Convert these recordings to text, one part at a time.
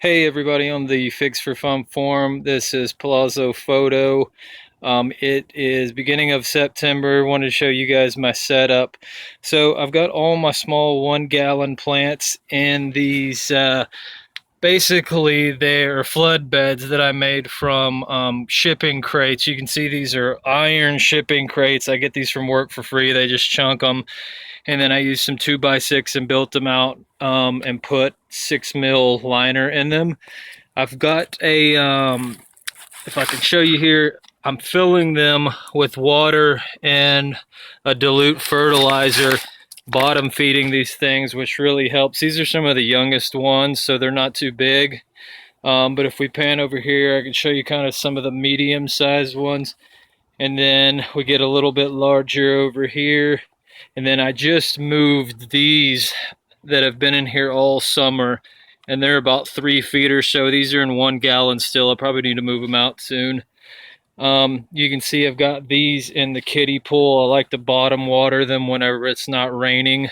Hey everybody on the Figs for Fun forum. This is Palazzo Photo. It is beginning of September. Wanted to show you guys my setup. So I've got all my small 1 gallon plants in these basically they're flood beds that I made from shipping crates. You can see these are iron shipping crates. I get these from work for free. They just chunk them, and then I used some 2x6 and built them out and put 6 mil liner in them. I've got a, if I can show you here, I'm filling them with water and a dilute fertilizer, bottom feeding these things, which really helps. These are some of the youngest ones, so they're not too big. But if we pan over here, I can show you kind of some of the medium-sized ones. And then we get a little bit larger over here. And then I just moved these that have been in here all summer, and they're about 3 feet or so. These are in 1 gallon still. I probably need to move them out soon. You can see I've got these in the kiddie pool. I like to bottom water them whenever it's not raining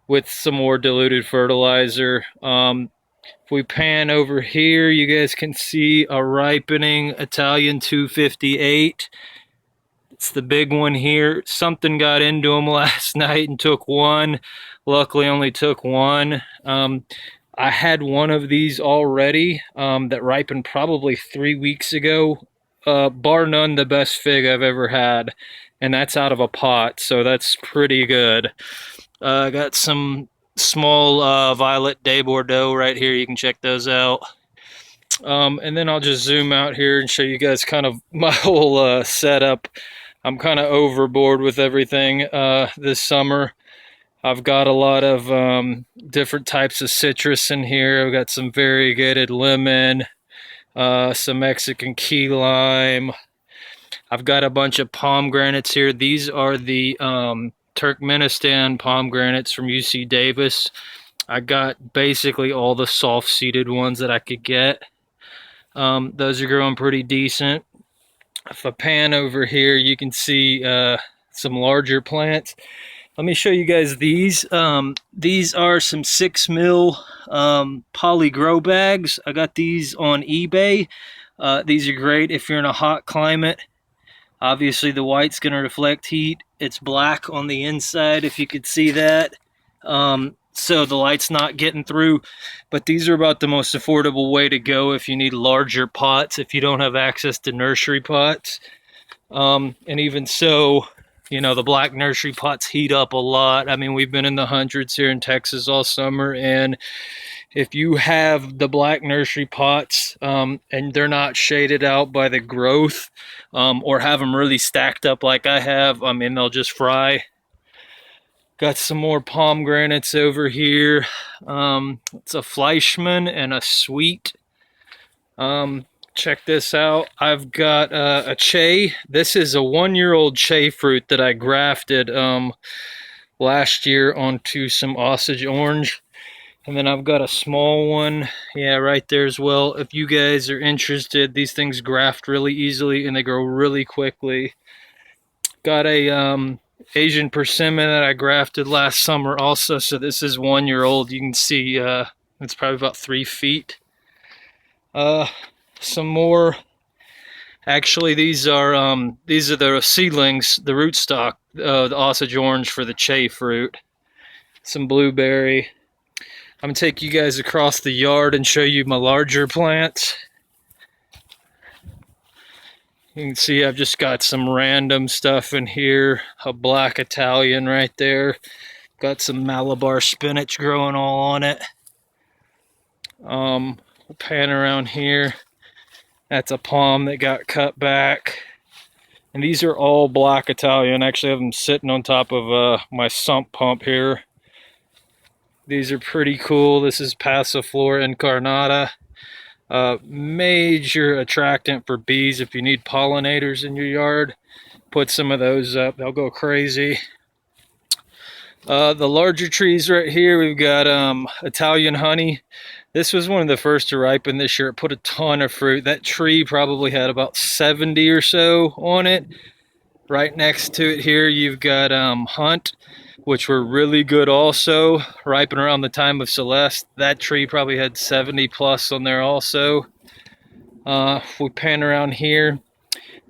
with some more diluted fertilizer. If we pan over here, you guys can see a ripening Italian 258. It's the big one here. Something got into them last night and took one. Luckily only took one. I had one of these already that ripened probably 3 weeks ago. Bar none the best fig I've ever had. And that's out of a pot, so that's pretty good. I got some small violet de Bordeaux right here. You can check those out. And then I'll just zoom out here and show you guys kind of my whole setup. I'm kind of overboard with everything this summer. I've got a lot of different types of citrus in here. I've got some variegated lemon, some Mexican key lime. I've got a bunch of pomegranates here. These are the Turkmenistan pomegranates from UC Davis. I got basically all the soft-seeded ones that I could get. Those are growing pretty decent. If I pan over here, you can see some larger plants. Let me show you guys these. These are some 6 mil poly grow bags. I got these on eBay. These are great if you're in a hot climate. Obviously the white's going to reflect heat. It's black on the inside, if you could see that. So the light's not getting through. But these are about the most affordable way to go if you need larger pots, if you don't have access to nursery pots. And even so, you know, the black nursery pots heat up a lot. I mean, we've been in the hundreds here in Texas all summer, and if you have the black nursery pots and they're not shaded out by the growth or have them really stacked up like I have, I mean, they'll just fry. Got some more pomegranates over here. It's a Fleischmann and a Sweet. Check this out. I've got a Che. This is a 1-year-old Che fruit that I grafted last year onto some Osage orange. And then I've got a small one, yeah, right there as well. If you guys are interested, these things graft really easily and they grow really quickly. Got a Asian persimmon that I grafted last summer also. So this is 1-year-old. You can see it's probably about 3 feet. Some more. Actually, these are the seedlings, the rootstock, the Osage orange for the Che fruit. Some blueberry. I'm going to take you guys across the yard and show you my larger plants. You can see I've just got some random stuff in here. A black Italian right there. Got some Malabar spinach growing all on it. We'll pan around here. That's a palm that got cut back. And these are all black Italian. I actually have them sitting on top of my sump pump here. These are pretty cool. This is Passiflora incarnata. Major attractant for bees if you need pollinators in your yard. Put some of those up. They'll go crazy. The larger trees right here, we've got Italian honey. This was one of the first to ripen this year. It put a ton of fruit. That tree probably had about 70 or so on it. Right next to it here, you've got Hunt. which were really good also, ripen around the time of Celeste. That tree probably had 70 plus on there also. If we pan around here,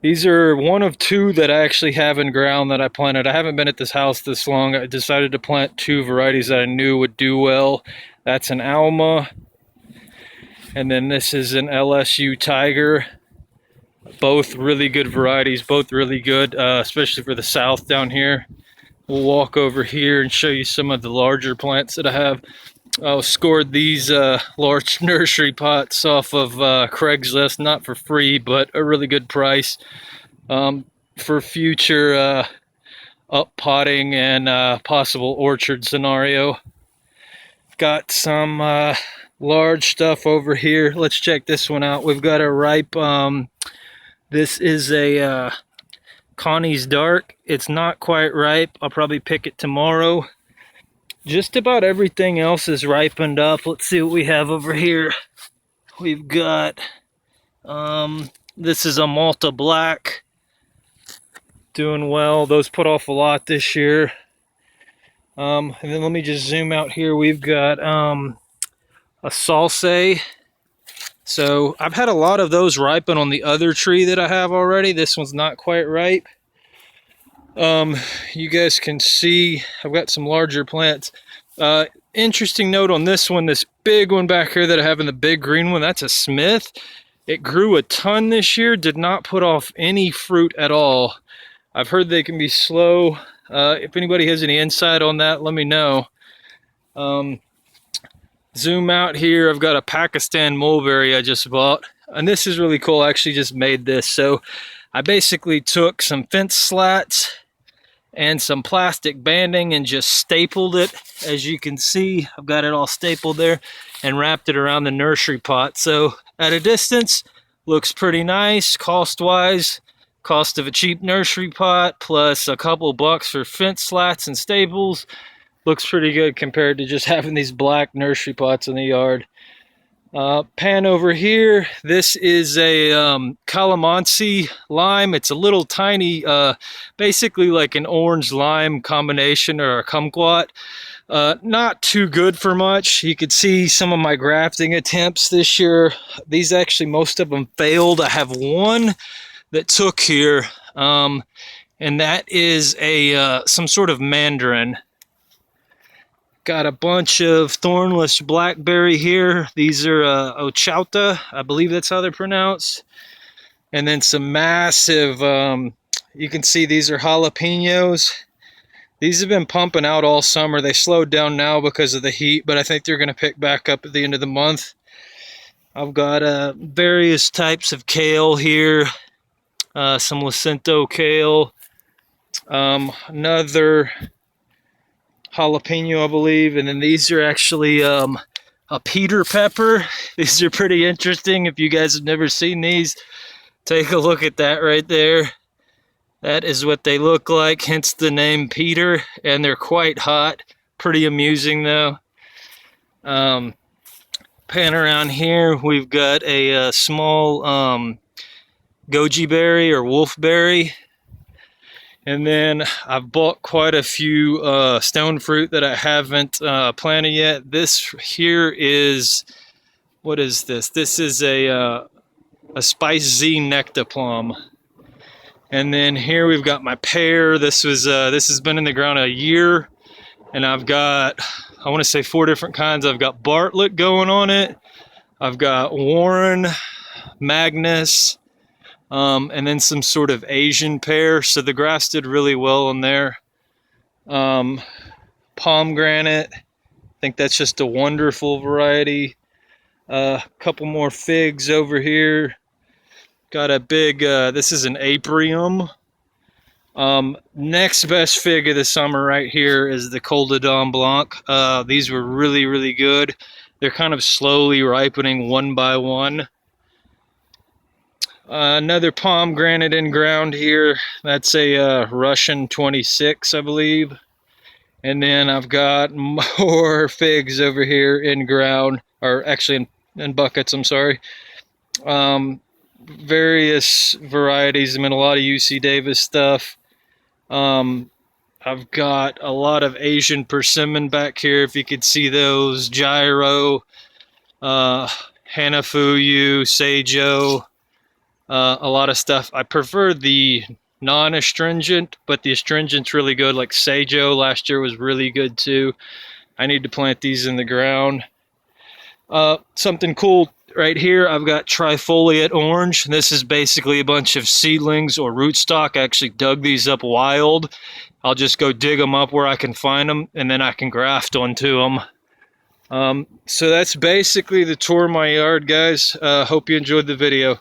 these are one of two that I actually have in ground that I planted. I haven't been at this house this long. I decided to plant two varieties that I knew would do well. That's an Alma, and then this is an LSU Tiger. Both really good varieties, both really good, especially for the south down here. We'll walk over here and show you some of the larger plants that I have. I scored these large nursery pots off of Craigslist, not for free, but a really good price for future up potting and possible orchard scenario. Got some large stuff over here. Let's check this one out. We've got a ripe, this is a Connie's Dark. It's not quite ripe. I'll probably pick it tomorrow. Just about everything else is ripened up. Let's see what we have over here. We've got, this is a Malta Black. Doing well. Those put off a lot this year. And then let me just zoom out here. We've got a Salsa. So I've had a lot of those ripen on the other tree that I have already. This one's not quite ripe. You guys can see I've got some larger plants. Interesting note on this one, this big one back here that I have in the big green one, that's a Smith. It grew a ton this year, did not put off any fruit at all. I've heard they can be slow. If anybody has any insight on that, let me know. Zoom out here, I've got a Pakistan mulberry I just bought. And this is really cool, I actually just made this. So I basically took some fence slats and some plastic banding and just stapled it. As you can see, I've got it all stapled there and wrapped it around the nursery pot. So at a distance, looks pretty nice cost-wise. Cost of a cheap nursery pot plus a couple bucks for fence slats and staples. Looks pretty good compared to just having these black nursery pots in the yard. Pan over here. This is a calamansi lime. It's a little tiny, basically like an orange lime combination or a kumquat. Not too good for much. You could see some of my grafting attempts this year. These actually, most of them failed. I have one that took here, and that is a some sort of mandarin. Got a bunch of thornless blackberry here. These are ochauta, I believe that's how they're pronounced. And then some massive, you can see these are jalapenos. These have been pumping out all summer. They slowed down now because of the heat, but I think they're going to pick back up at the end of the month. I've got various types of kale here. Some Jacinto kale. Another jalapeno, I believe, and then these are actually a Peter pepper. These are pretty interesting. If you guys have never seen these, take a look at that right there. That is what they look like, hence the name Peter, and they're quite hot. Pretty amusing though. Pan around here, we've got a small goji berry or wolfberry. And then I've bought quite a few stone fruit that I haven't planted yet. This here is, what is this? This is a Spice Z Nectar Plum. And then here we've got my pear. This has been in the ground a year, and I've got, I want to say 4 different kinds. I've got Bartlett going on it. I've got Warren, Magnus, and then some sort of Asian pear. So the grass did really well in there. Pomegranate, I think that's just a wonderful variety. A couple more figs over here. Got a big, this is an Aprium. Next best fig of the summer right here is the Col de Dom Blanc. These were really, really good. They're kind of slowly ripening one by one. Another pomegranate in ground here. That's a Russian 26, I believe. And then I've got more figs over here in ground, or actually in buckets, I'm sorry. Various varieties. I mean, a lot of UC Davis stuff. I I've got a lot of Asian persimmon back here, if you could see those. Gyro, Hanafuyu, Seijo, a lot of stuff. I prefer the non-astringent, but the astringent's really good. Like Seijo last year was really good too. I need to plant these in the ground. Something cool right here, I've got trifoliate orange. This is basically a bunch of seedlings or rootstock. I actually dug these up wild. I'll just go dig them up where I can find them, and then I can graft onto them. So that's basically the tour of my yard, guys. Hope you enjoyed the video.